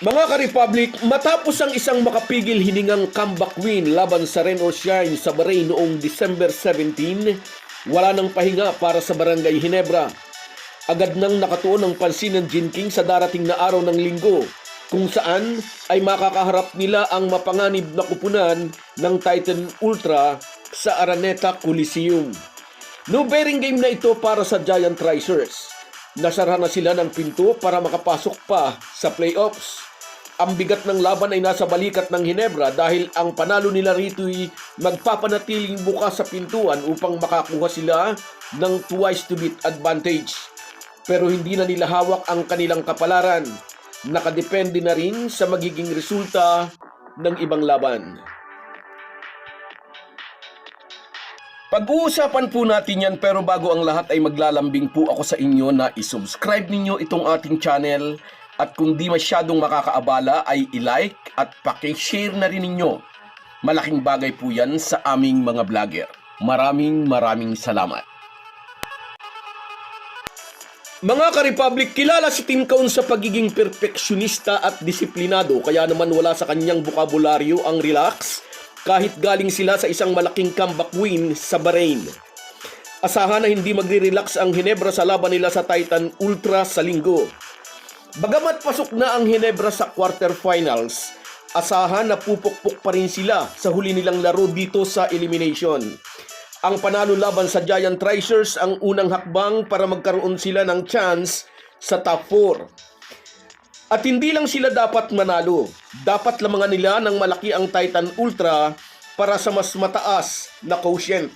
Mga ka-Republic, matapos ang isang makapigil hiningang comeback win laban sa Rain or Shine sa Bahrain noong December 17, wala nang pahinga para sa Barangay Ginebra. Agad nang nakatuon ang pansin ng Gin King sa darating na araw ng linggo, kung saan ay makakaharap nila ang mapanganib na kupunan ng Titan Ultra sa Araneta Coliseum. No-bearing game na ito para sa Giant Racers. Nasara na sila ng pinto para makapasok pa sa playoffs. Ang bigat ng laban ay nasa balikat ng Ginebra dahil ang panalo nila rito'y magpapanatiling bukas sa pintuan upang makakuha sila ng twice to beat advantage. Pero hindi na nila hawak ang kanilang kapalaran. Nakadepende na rin sa magiging resulta ng ibang laban. Pag-uusapan po natin yan, pero bago ang lahat ay maglalambing po ako sa inyo na isubscribe ninyo itong ating channel. At kung di masyadong makakaabala ay i-like at paki-share na rin ninyo. Malaking bagay po yan sa aming mga vlogger. Maraming salamat. Mga ka-Republic, kilala si Tim Cone sa pagiging perfeksyonista at disiplinado, kaya naman wala sa kanyang bokabularyo ang relax kahit galing sila sa isang malaking comeback win sa Bahrain. Asahan na hindi magre-relax ang Ginebra sa laban nila sa Titan Ultra sa linggo. Bagamat pasok na ang Ginebra sa quarterfinals, asahan na pupukpok pa rin sila sa huli nilang laro dito sa elimination. Ang panalo laban sa Giant Racers ang unang hakbang para magkaroon sila ng chance sa top 4. At hindi lang sila dapat manalo, dapat lamangan nila ng malaki ang Titan Ultra para sa mas mataas na quotient.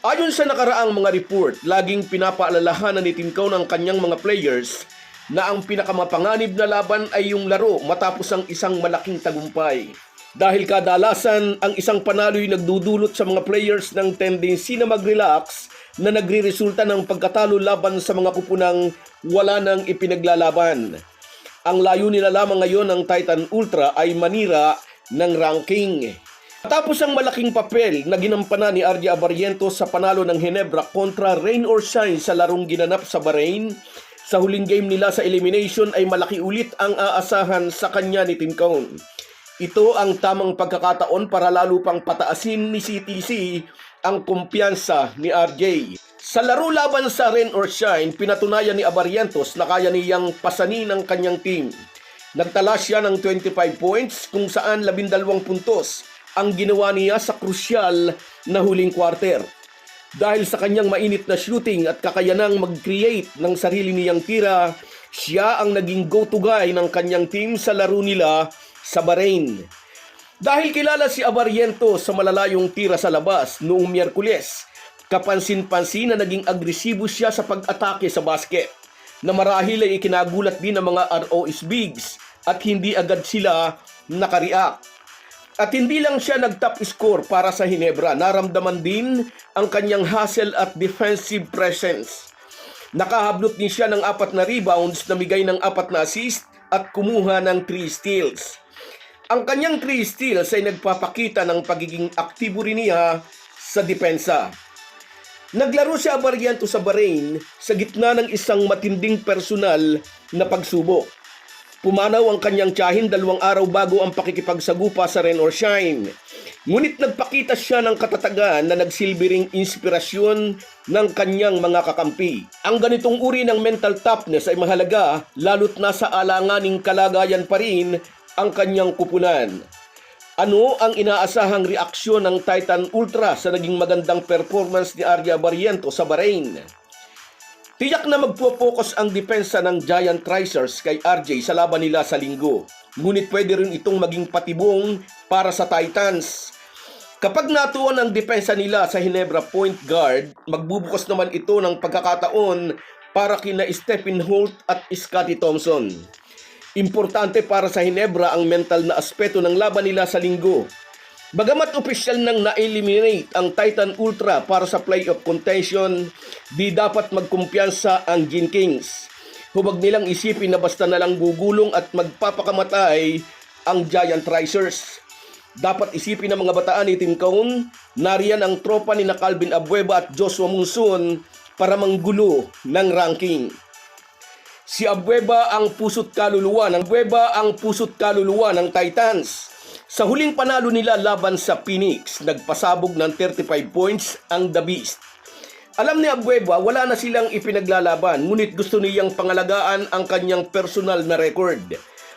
Ayon sa nakaraang mga report, laging pinapaalalahanan ni Tim Cone ang kanyang mga players na ang pinakamapanganib na laban ay yung laro matapos ang isang malaking tagumpay. Dahil kadalasan, ang isang panalo'y nagdudulot sa mga players ng tendency na mag-relax na nagre-resulta ng pagkatalo laban sa mga kupunang wala nang ipinaglalaban. Ang layo nila lamang ngayon ng Titan Ultra ay manira ng ranking. Tapos ang malaking papel na ginampanan ni RJ Abarientos sa panalo ng Ginebra kontra Rain or Shine sa larong ginanap sa Bahrain, sa huling game nila sa elimination ay malaki ulit ang aasahan sa kanya ni Tim Cone. Ito ang tamang pagkakataon para lalo pang pataasin ni CTC ang kumpiyansa ni RJ. Sa laro laban sa Rain or Shine, pinatunayan ni Abarientos na kaya niyang pasanin ang kanyang team. Nagtala siya ng 25 points kung saan 12 puntos ang ginawa niya sa krusyal na huling quarter. Dahil sa kanyang mainit na shooting at kakayanang mag-create ng sarili niyang tira, siya ang naging go-to guy ng kanyang team sa laro nila sa Bahrain. Dahil kilala si Abarientos sa malalayong tira sa labas noong Miyerkules, kapansin-pansin na naging agresibo siya sa pag-atake sa basket, na marahil ay ikinagulat din ng mga ROS Bigs at hindi agad sila nakareact. At hindi lang siya nag-top score para sa Ginebra, naramdaman din ang kanyang hustle at defensive presence. Nakahablot din siya ng 4 na rebounds, namigay ng 4 na assist at kumuha ng 3 steals. Ang kanyang 3 steals ay nagpapakita ng pagiging aktibo rin niya sa depensa. Naglaro si Abarientos sa Bahrain sa gitna ng isang matinding personal na pagsubok. Pumanaw ang kanyang tiyahin 2 araw bago ang pakikipagsagupa sa Rain or Shine. Ngunit nagpakita siya ng katatagan na nagsilbi ring inspirasyon ng kanyang mga kakampi. Ang ganitong uri ng mental toughness ay mahalaga lalo't nasa alanganing kalagayan pa rin ang kanyang kupunan. Ano ang inaasahang reaksyon ng Titan Ultra sa naging magandang performance ni RJ Abarientos sa Bahrain? Tiyak na magpo-focus ang depensa ng Giant Racers kay RJ sa laban nila sa linggo. Ngunit pwede rin itong maging patibong para sa Titans. Kapag natuon ang depensa nila sa Ginebra point guard, magbubukas naman ito ng pagkakataon para kina Stephen Holt at Scottie Thompson. Importante para sa Ginebra ang mental na aspeto ng laban nila sa linggo. Bagamat opisyal nang na-eliminate ang Titan Ultra para sa playoff contention, di dapat magkumpiyansa ang Gin Kings. Huwag nilang isipin na basta na lang gugulong at magpapakamatay ang Giant Racers. Dapat isipin ng mga bataan ni Tim Cone, nariyan ang tropa ni Calvin Abueva at Joshua Monson para manggulo ng ranking. Si Abueva ang puso't kaluluwa ng Titans. Sa huling panalo nila laban sa Phoenix, nagpasabog ng 35 points ang The Beast. Alam ni Abueva, wala na silang ipinaglalaban, ngunit gusto niyang pangalagaan ang kanyang personal na record.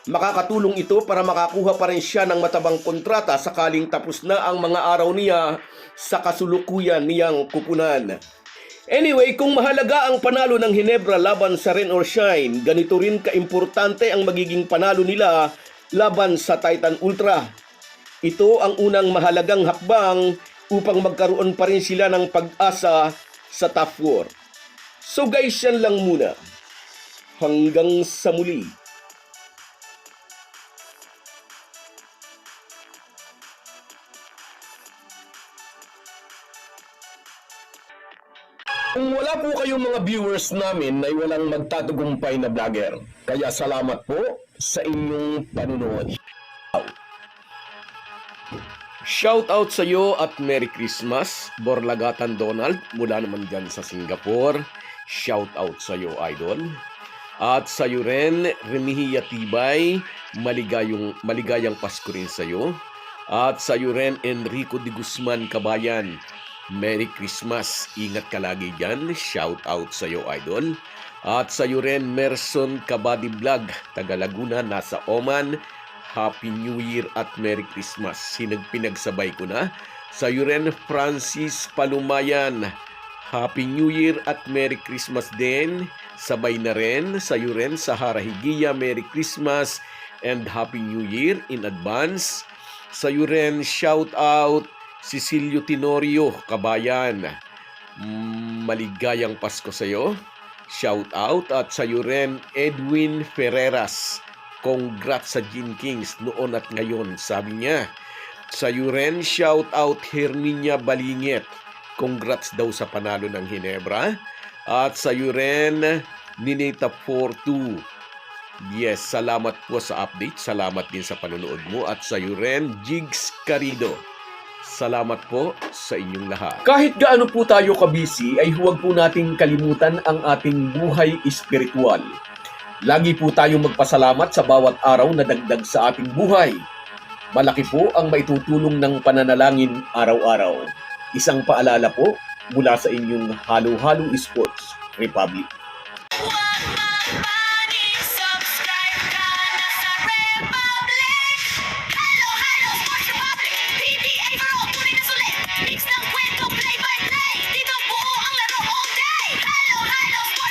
Makakatulong ito para makakuha pa rin siya ng matabang kontrata sakaling tapos na ang mga araw niya sa kasulukuyan niyang kupunan. Anyway, kung mahalaga ang panalo ng Ginebra laban sa Rain or Shine, ganito rin kaimportante ang magiging panalo nila laban sa Titan Ultra. Ito ang unang mahalagang hakbang upang magkaroon pa rin sila ng pag-asa sa top 4. So guys, yan lang muna. Hanggang sa muli. Kung wala po kayong mga viewers namin ay walang magtatagumpay na vlogger. Kaya salamat po sa inyong panunood. Shout out sa iyo at Merry Christmas, Borlagatan Donald, mula naman dyan sa Singapore. Shout out sa iyo, Idol. At sa iyo rin, Remihia Tibay, maligayang Pasko rin sa iyo. At sa iyo rin, Enrico de Guzman Kabayan, Merry Christmas. Ingat ka lagi dyan. Shout out sa iyo, Idol. At sa iyo rin, Merson Kabadi Vlog, taga Laguna, nasa Oman. Happy New Year at Merry Christmas. Pinagsabay ko na. Sa iyo rin, Francis Palumayan. Happy New Year at Merry Christmas din. Sabay na rin. Sa iyo rin, Sahara Higiya, Merry Christmas and Happy New Year in advance. Sa iyo rin, shout out Cecilio Tenorio, Kabayan. Maligayang Pasko sa iyo. Shout out. At sa iyo rin, Edwin Ferreras. Congrats sa Gin Kings noon at ngayon, sabi niya. Sa iyo rin, shout out Herminia Balingit. Congrats daw sa panalo ng Ginebra. At sa iyo rin, Ninita 42. Yes, salamat po sa update. Salamat din sa panonood mo. At sa iyo rin, Jigs Carido. Salamat po sa inyong lahat. Kahit gaano po tayo kabisi, ay huwag po nating kalimutan ang ating buhay espiritual. Lagi po tayong magpasalamat sa bawat araw na dagdag sa ating buhay. Malaki po ang maitutulong ng pananalangin araw-araw. Isang paalala po mula sa inyong Halo-Halo Sports Republic. Mix ng kwento, play by play. Dito buo ang laro all day. Halo, Halo Sports